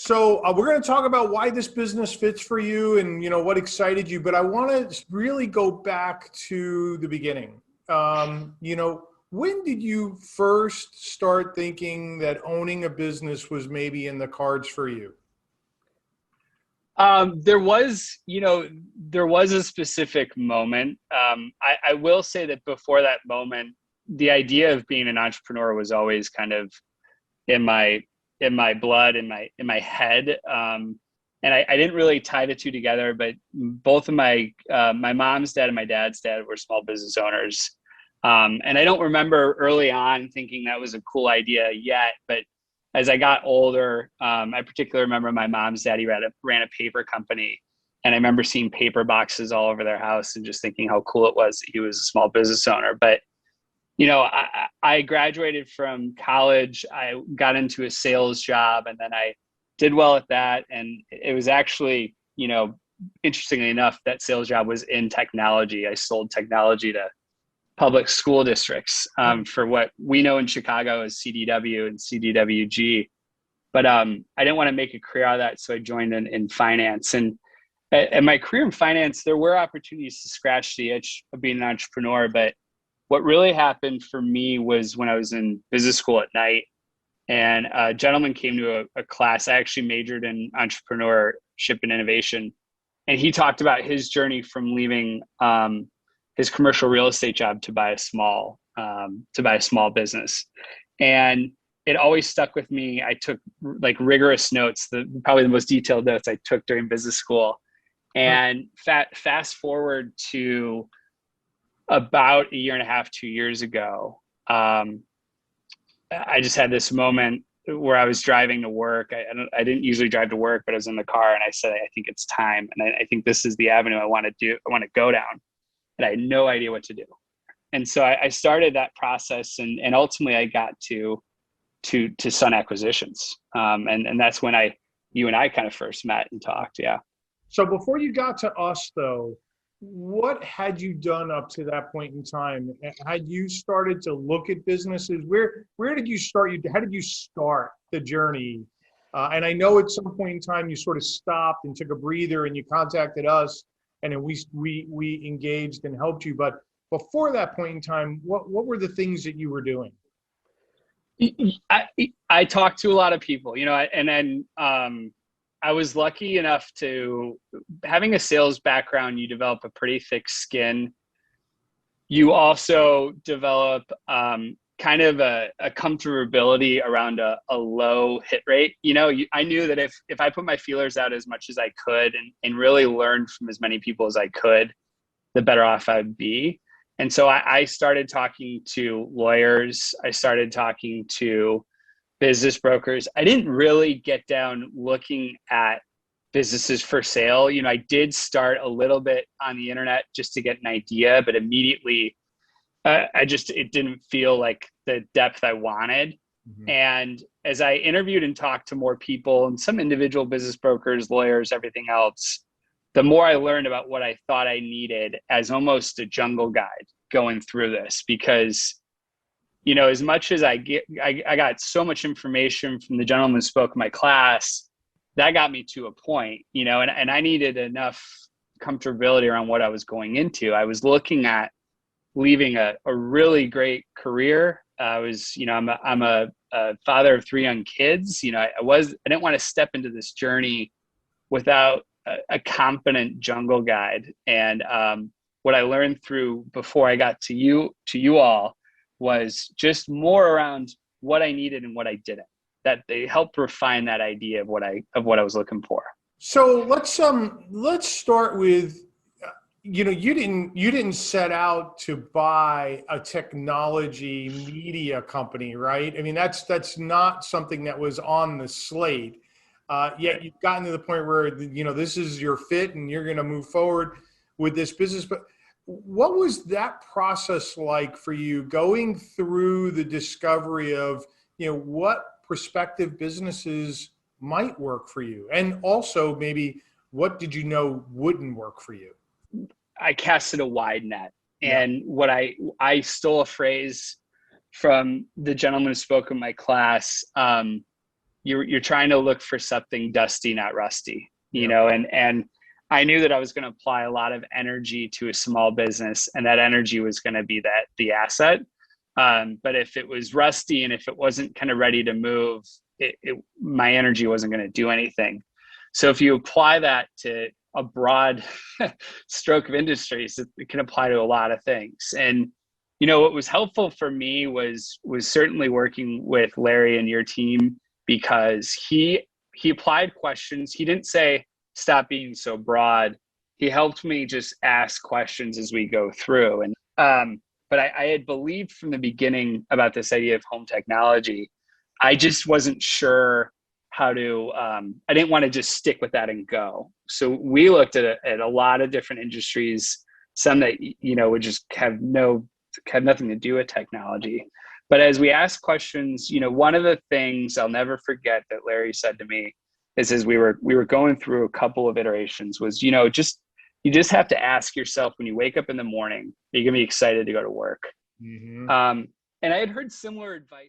So we're going to talk about why this business fits for you and, what excited you. But I want to really go back to the beginning. When did you first start thinking that owning a business was maybe in the cards for you? There was a specific moment. I will say that before that moment, the idea of being an entrepreneur was always kind of in my blood, in my head. And I didn't really tie the two together, but both of my mom's dad and my dad's dad were small business owners. And I don't remember early on thinking that was a cool idea yet, but as I got older, I particularly remember my mom's daddy ran a paper company. And I remember seeing paper boxes all over their house and just thinking how cool it was that he was a small business owner. But I graduated from college. I got into a sales job, and then I did well at that. And it was actually, interestingly enough, that sales job was in technology. I sold technology to public school districts for what we know in Chicago as CDW and CDWG. But I didn't want to make a career out of that, so I joined in finance. And my career in finance, there were opportunities to scratch the itch of being an entrepreneur, but what really happened for me was when I was in business school at night, and a gentleman came to a class. I actually majored in entrepreneurship and innovation. And he talked about his journey from leaving his commercial real estate job to buy a small business. And it always stuck with me. I took like rigorous notes, probably the most detailed notes I took during business school. And fast forward to about a year and a half, 2 years ago, I just had this moment where I was driving to work. I didn't usually drive to work, but I was in the car and I said, I think it's time. And I think this is the avenue I want to go down. And I had no idea what to do. And so I started that process, and ultimately I got to Sun Acquisitions. And that's when you and I kind of first met and talked. Yeah. So before you got to us, though, what had you done up to that point in time? Had you started to look at businesses? Where did you start? How did you start the journey? And I know at some point in time you sort of stopped and took a breather, and you contacted us, and then we engaged and helped you. But before that point in time, what were the things that you were doing? I talked to a lot of people, and then I was lucky enough to, having a sales background, you develop a pretty thick skin. You also develop kind of a comfortability around a low hit rate. I knew that if I put my feelers out as much as I could and really learned from as many people as I could, the better off I'd be. And so I started talking to lawyers. I started talking to business brokers. I didn't really get down looking at businesses for sale. I did start a little bit on the internet just to get an idea, but immediately it didn't feel like the depth I wanted. Mm-hmm. And as I interviewed and talked to more people and some individual business brokers, lawyers, everything else, the more I learned about what I thought I needed as almost a jungle guide going through this, because as much as I got so much information from the gentleman who spoke in my class, that got me to a point, and I needed enough comfortability around what I was going into. I was looking at leaving a really great career. I'm a father of 3 young kids. I didn't want to step into this journey without a competent jungle guide. And what I learned before I got to you all was just more around what I needed and what I didn't. That they helped refine that idea of what I was looking for. So let's start with, you didn't set out to buy a technology media company, right? I mean, that's not something that was on the slate. Yet you've gotten to the point where this is your fit and you're going to move forward with this business. But what was that process like for you, going through the discovery of what prospective businesses might work for you, and also maybe what did you know wouldn't work for you? I casted a wide net, and what I stole a phrase from the gentleman who spoke in my class. you're trying to look for something dusty, not rusty, you know, and I knew that I was going to apply a lot of energy to a small business, and that energy was going to be the asset. But if it was rusty and if it wasn't kind of ready to move, my energy wasn't going to do anything. So if you apply that to a broad stroke of industries, it can apply to a lot of things. And, you know, what was helpful for me was certainly working with Larry and your team, because he applied questions. He didn't say, stop being so broad. He helped me just ask questions as we go through. And, but I had believed from the beginning about this idea of home technology. I just wasn't sure how to, I didn't want to just stick with that and go. So we looked at a lot of different industries, some that, you know, would just have nothing to do with technology. But as we asked questions, you know, one of the things I'll never forget that Larry said to me is, as we were going through a couple of iterations, was, you know, you just have to ask yourself, when you wake up in the morning, are you going to be excited to go to work? Mm-hmm. And I had heard similar advice.